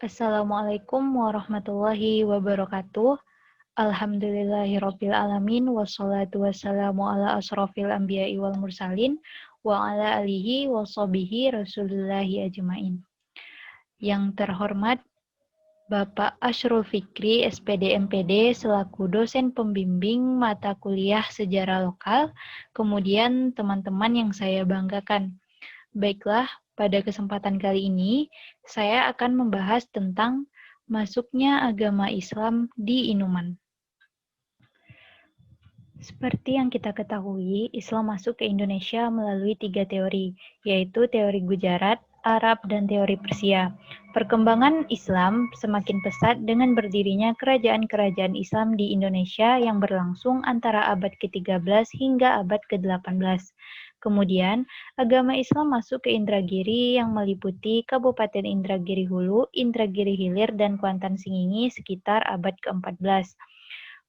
Assalamualaikum warahmatullahi wabarakatuh. Alhamdulillahirabbil alamin wassalatu wassalamu ala asrofil anbiya'i wal mursalin wa ala alihi washabihi rasulillahi ajmain. Yang terhormat Bapak Ashrul Fikri, SPD MPD, selaku dosen pembimbing mata kuliah sejarah lokal, kemudian teman-teman yang saya banggakan. Baiklah, pada kesempatan kali ini, saya akan membahas tentang masuknya agama Islam di Inuman. Seperti yang kita ketahui, Islam masuk ke Indonesia melalui 3 teori, yaitu teori Gujarat, Arab, dan teori Persia. Perkembangan Islam semakin pesat dengan berdirinya kerajaan-kerajaan Islam di Indonesia yang berlangsung antara abad ke-13 hingga abad ke-18. Kemudian, agama Islam masuk ke Indragiri yang meliputi Kabupaten Indragiri Hulu, Indragiri Hilir, dan Kuantan Singingi sekitar abad ke-14.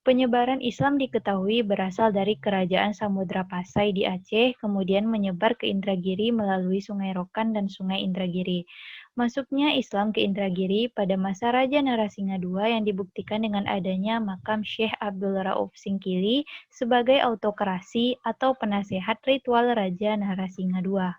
Penyebaran Islam diketahui berasal dari Kerajaan Samudra Pasai di Aceh, kemudian menyebar ke Indragiri melalui Sungai Rokan dan Sungai Indragiri. Masuknya Islam ke Indragiri pada masa Raja Narasingha II yang dibuktikan dengan adanya makam Syekh Abdul Rauf Singkili sebagai autokrasi atau penasehat ritual Raja Narasingha II.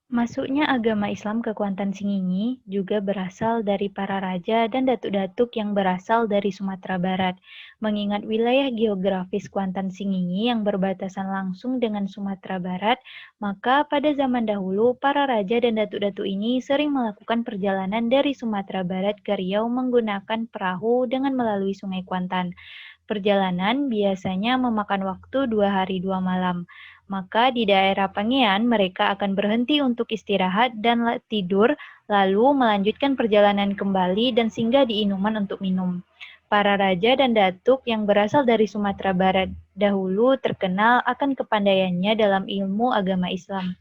Masuknya agama Islam ke Kuantan Singingi juga berasal dari para raja dan datuk-datuk yang berasal dari Sumatera Barat. Mengingat wilayah geografis Kuantan Singingi yang berbatasan langsung dengan Sumatera Barat, maka pada zaman dahulu para raja dan datuk-datuk ini sering melakukan perjalanan dari Sumatera Barat ke Riau menggunakan perahu dengan melalui Sungai Kuantan. Perjalanan biasanya memakan waktu 2 hari 2 malam. Maka di daerah Pangean mereka akan berhenti untuk istirahat dan tidur, lalu melanjutkan perjalanan kembali dan singgah di Inuman untuk minum. Para raja dan datuk yang berasal dari Sumatera Barat dahulu terkenal akan kepandaiannya dalam ilmu agama Islam.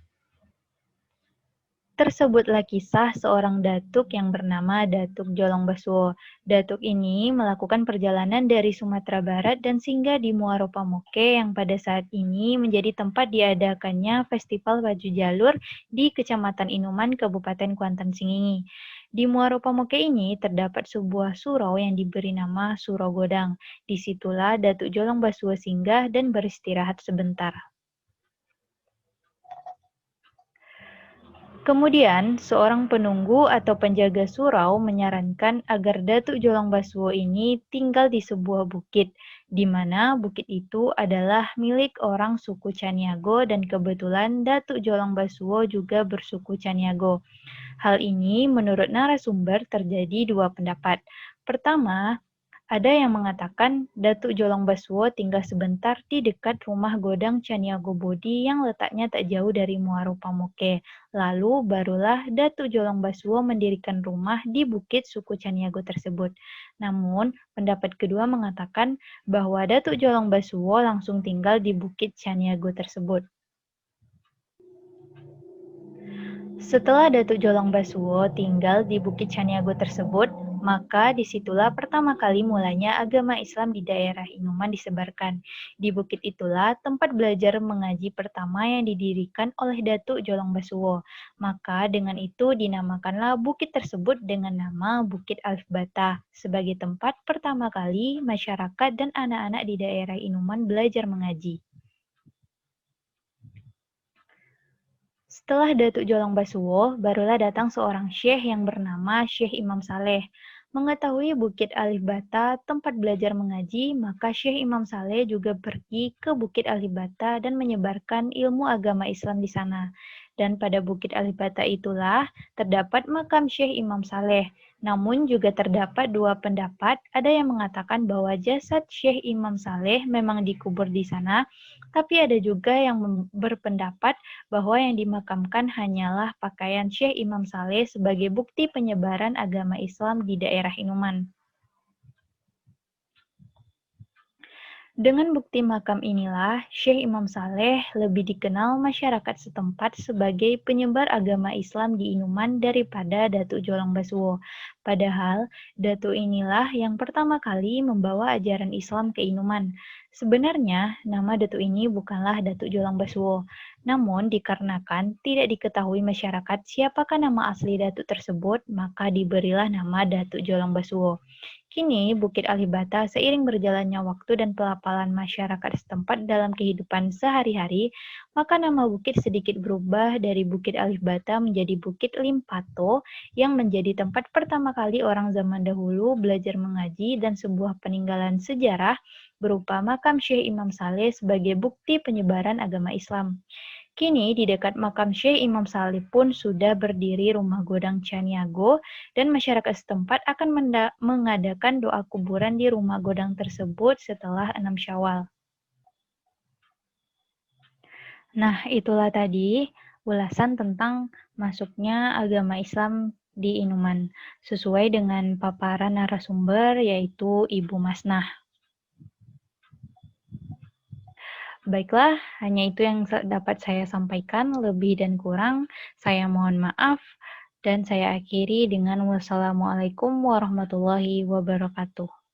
Tersebutlah kisah seorang datuk yang bernama Datuk Jolong Basuo. Datuk ini melakukan perjalanan dari Sumatera Barat dan singgah di Muaro Pamoke yang pada saat ini menjadi tempat diadakannya Festival Baju Jalur di Kecamatan Inuman, Kabupaten Kuantan Singingi. Di Muaro Pamoke ini terdapat sebuah surau yang diberi nama Surau Godang. Disitulah Datuk Jolong Basuo singgah dan beristirahat sebentar. Kemudian, seorang penunggu atau penjaga surau menyarankan agar Datuk Jolong Basuo ini tinggal di sebuah bukit, di mana bukit itu adalah milik orang suku Caniago dan kebetulan Datuk Jolong Basuo juga bersuku Caniago. Hal ini menurut narasumber terjadi dua pendapat. Pertama, ada yang mengatakan Datuk Jolong Basuo tinggal sebentar di dekat rumah Godang Caniago Bodi yang letaknya tak jauh dari Muaro Pamoke. Lalu barulah Datuk Jolong Basuo mendirikan rumah di bukit suku Caniago tersebut. Namun, pendapat kedua mengatakan bahwa Datuk Jolong Basuo langsung tinggal di bukit Caniago tersebut. Setelah Datuk Jolong Basuo tinggal di Bukit Caniago tersebut, maka disitulah pertama kali mulanya agama Islam di daerah Inuman disebarkan. Di bukit itulah tempat belajar mengaji pertama yang didirikan oleh Datuk Jolong Basuo. Maka dengan itu dinamakanlah bukit tersebut dengan nama Bukit Alif Bata, sebagai tempat pertama kali masyarakat dan anak-anak di daerah Inuman belajar mengaji. Setelah Datuk Jolong Basuo, barulah datang seorang syekh yang bernama Syekh Imam Saleh. Mengetahui Bukit Alif Bata tempat belajar mengaji, maka Syekh Imam Saleh juga pergi ke Bukit Alif Bata dan menyebarkan ilmu agama Islam di sana. Dan pada Bukit Alif Bata itulah terdapat makam Syekh Imam Saleh. Namun juga terdapat dua pendapat, ada yang mengatakan bahwa jasad Syekh Imam Saleh memang dikubur di sana, tapi ada juga yang berpendapat bahwa yang dimakamkan hanyalah pakaian Syekh Imam Saleh sebagai bukti penyebaran agama Islam di daerah Inuman. Dengan bukti makam inilah, Syekh Imam Saleh lebih dikenal masyarakat setempat sebagai penyebar agama Islam di Inuman daripada Datuk Jolong Basuo. Padahal, Datuk inilah yang pertama kali membawa ajaran Islam ke Inuman. Sebenarnya, nama Datuk ini bukanlah Datuk Jolang Basuo. Namun, dikarenakan tidak diketahui masyarakat siapakah nama asli Datuk tersebut, maka diberilah nama Datuk Jolang Basuo. Kini, Bukit Alih Bata seiring berjalannya waktu dan pelafalan masyarakat setempat dalam kehidupan sehari-hari, maka nama bukit sedikit berubah dari Bukit Alih Bata menjadi Bukit Limpato yang menjadi tempat pertama kali orang zaman dahulu belajar mengaji dan sebuah peninggalan sejarah berupa makam Syekh Imam Saleh sebagai bukti penyebaran agama Islam. Kini, di dekat makam Syekh Imam Saleh pun sudah berdiri rumah Godang Caniago dan masyarakat setempat akan mengadakan doa kuburan di rumah Godang tersebut setelah 6 Syawal. Nah, itulah tadi ulasan tentang masuknya agama Islam di Inuman, sesuai dengan paparan narasumber yaitu Ibu Masnah. Baiklah, hanya itu yang dapat saya sampaikan. Lebih dan kurang, saya mohon maaf. Dan saya akhiri dengan wassalamualaikum warahmatullahi wabarakatuh.